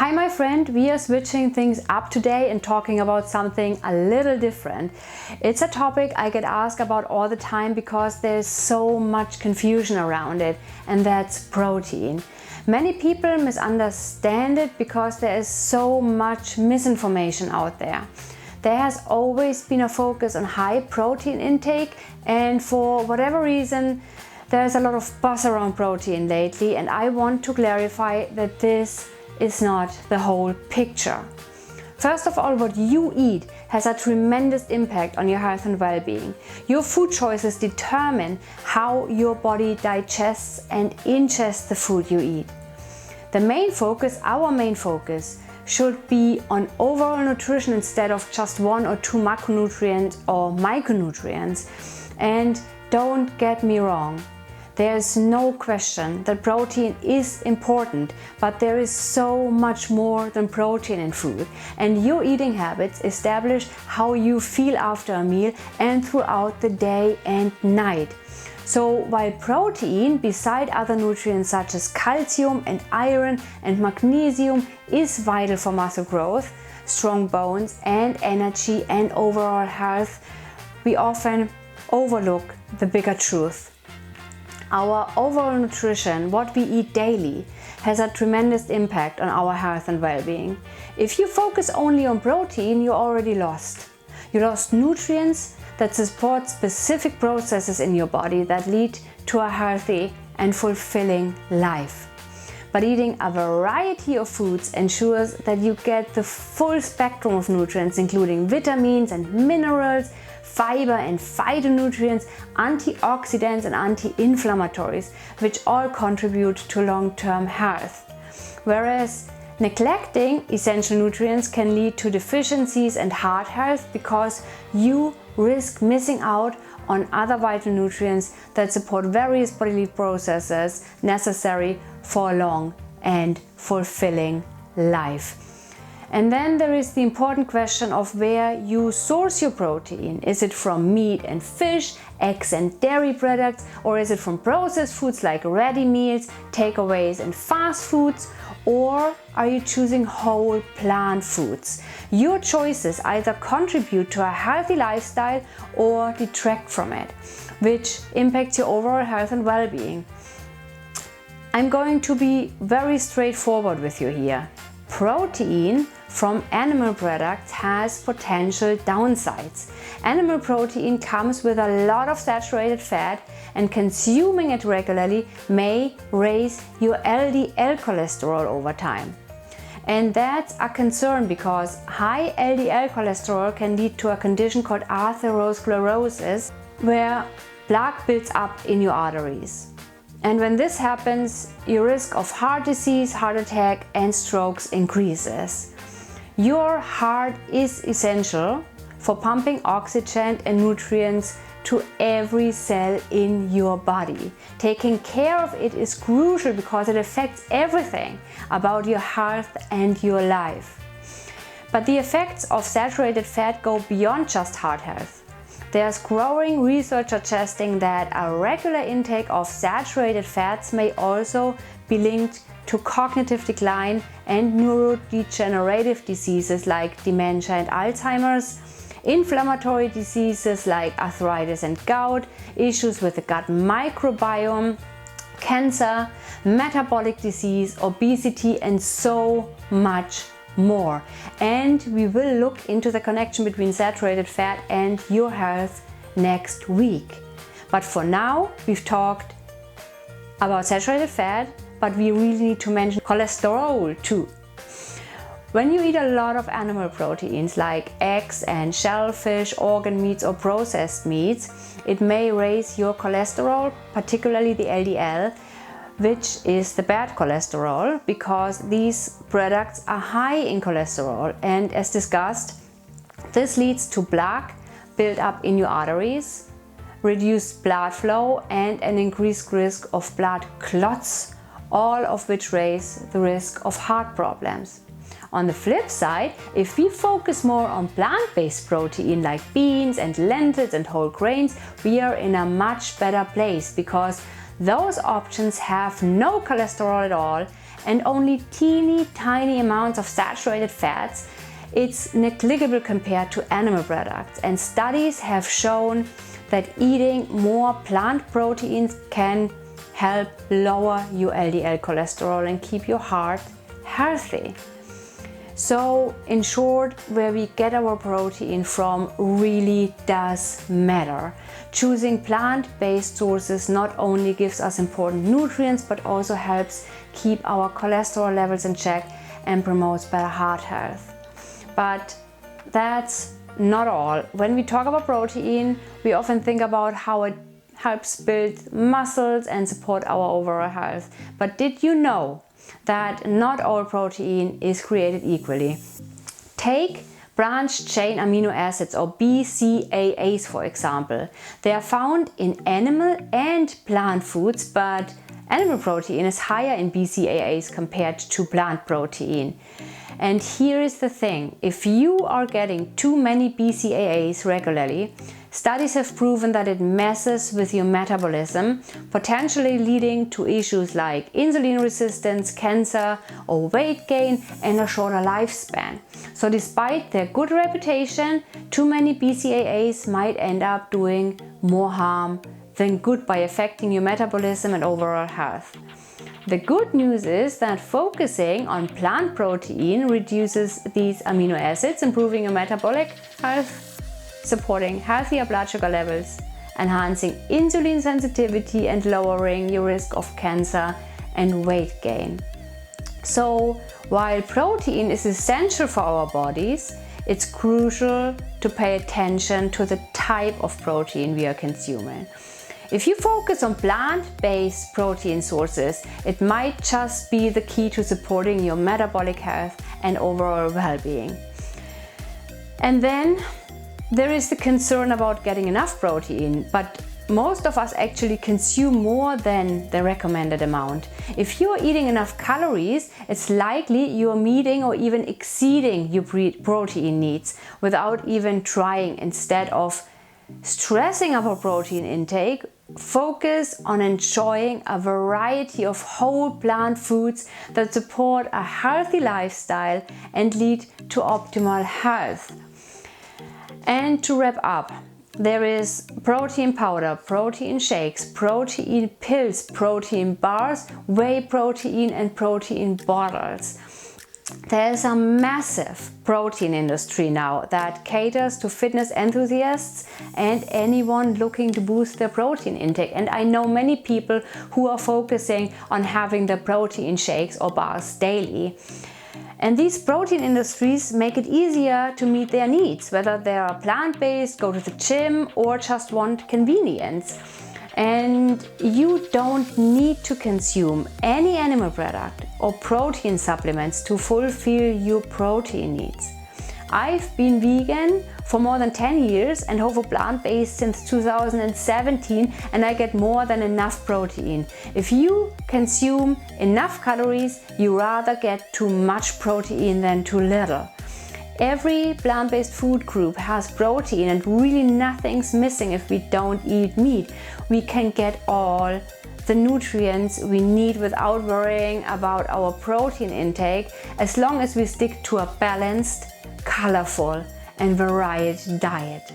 Hi my friend, we are switching things up today and talking about something a little different. It's a topic I get asked about all the time because there's so much confusion around it, and that's protein. Many people misunderstand it because there is so much misinformation out there. There has always been a focus on high protein intake, and for whatever reason there's a lot of buzz around protein lately, and I want to clarify that this is not the whole picture. First of all, what you eat has a tremendous impact on your health and well-being. Your food choices determine how your body digests and ingests the food you eat. The main focus, our main focus, should be on overall nutrition instead of just one or two macronutrients or micronutrients. And don't get me wrong, there is no question that protein is important, but there is so much more than protein in food. And your eating habits establish how you feel after a meal and throughout the day and night. So while protein, beside other nutrients such as calcium and iron and magnesium, is vital for muscle growth, strong bones and energy and overall health, we often overlook the bigger truth. Our overall nutrition, what we eat daily, has a tremendous impact on our health and well-being. If you focus only on protein, you're already lost. You lost nutrients that support specific processes in your body that lead to a healthy and fulfilling life. But eating a variety of foods ensures that you get the full spectrum of nutrients, including vitamins and minerals, fiber and phytonutrients, antioxidants and anti-inflammatories, which all contribute to long-term health. Whereas neglecting essential nutrients can lead to deficiencies and heart health because you risk missing out on other vital nutrients that support various bodily processes necessary for a long and fulfilling life. And then there is the important question of where you source your protein. Is it from meat and fish, eggs and dairy products, or is it from processed foods like ready meals, takeaways and fast foods? Or are you choosing whole plant foods? Your choices either contribute to a healthy lifestyle or detract from it, which impacts your overall health and well-being. I'm going to be very straightforward with you here. Protein from animal products has potential downsides. Animal protein comes with a lot of saturated fat, and consuming it regularly may raise your LDL cholesterol over time. And that's a concern because high LDL cholesterol can lead to a condition called atherosclerosis, where plaque builds up in your arteries. And when this happens, your risk of heart disease, heart attack and strokes increases. Your heart is essential for pumping oxygen and nutrients to every cell in your body. Taking care of it is crucial because it affects everything about your health and your life. But the effects of saturated fat go beyond just heart health. There's growing research suggesting that a regular intake of saturated fats may also be linked to cognitive decline and neurodegenerative diseases like dementia and Alzheimer's, inflammatory diseases like arthritis and gout, issues with the gut microbiome, cancer, metabolic disease, obesity, and so much more. And we will look into the connection between saturated fat and your health next week. But for now, we've talked about saturated fat, but we really need to mention cholesterol too. When you eat a lot of animal proteins like eggs and shellfish, organ meats or processed meats, it may raise your cholesterol, particularly the LDL, which is the bad cholesterol, because these products are high in cholesterol, and as discussed, this leads to plaque build up in your arteries, reduced blood flow and an increased risk of blood clots, all of which raise the risk of heart problems. On the flip side, if we focus more on plant-based protein like beans and lentils and whole grains, we are in a much better place because those options have no cholesterol at all and only teeny tiny amounts of saturated fats, it's negligible compared to animal products. And studies have shown that eating more plant proteins can help lower your LDL cholesterol and keep your heart healthy. So in short, where we get our protein from really does matter. Choosing plant-based sources not only gives us important nutrients, but also helps keep our cholesterol levels in check and promotes better heart health. But that's not all. When we talk about protein, we often think about how it helps build muscles and support our overall health. But did you know that not all protein is created equally? Take branched chain amino acids, or BCAAs, for example. They are found in animal and plant foods, but animal protein is higher in BCAAs compared to plant protein. And here is the thing: if you are getting too many BCAAs regularly, studies have proven that it messes with your metabolism, potentially leading to issues like insulin resistance, cancer, or weight gain, and a shorter lifespan. So despite their good reputation, too many BCAAs might end up doing more harm than good by affecting your metabolism and overall health. The good news is that focusing on plant protein reduces these amino acids, improving your metabolic health, supporting healthier blood sugar levels, enhancing insulin sensitivity, and lowering your risk of cancer and weight gain. So while protein is essential for our bodies, it's crucial to pay attention to the type of protein we are consuming. If you focus on plant-based protein sources, it might just be the key to supporting your metabolic health and overall well-being. And then there is the concern about getting enough protein, but most of us actually consume more than the recommended amount. If you're eating enough calories, it's likely you're meeting or even exceeding your protein needs without even trying. Instead of stressing up our protein intake, focus on enjoying a variety of whole plant foods that support a healthy lifestyle and lead to optimal health. And to wrap up, there is protein powder, protein shakes, protein pills, protein bars, whey protein, and protein bottles. There's a massive protein industry now that caters to fitness enthusiasts and anyone looking to boost their protein intake. And I know many people who are focusing on having their protein shakes or bars daily. And these protein industries make it easier to meet their needs, whether they are plant-based, go to the gym, or just want convenience. And you don't need to consume any animal product or protein supplements to fulfill your protein needs. I've been vegan for more than 10 years and over plant-based since 2017, and I get more than enough protein. If you consume enough calories, you rather get too much protein than too little. Every plant-based food group has protein, and really nothing's missing if we don't eat meat. We can get all the nutrients we need without worrying about our protein intake, as long as we stick to a balanced, colorful, and varied diet.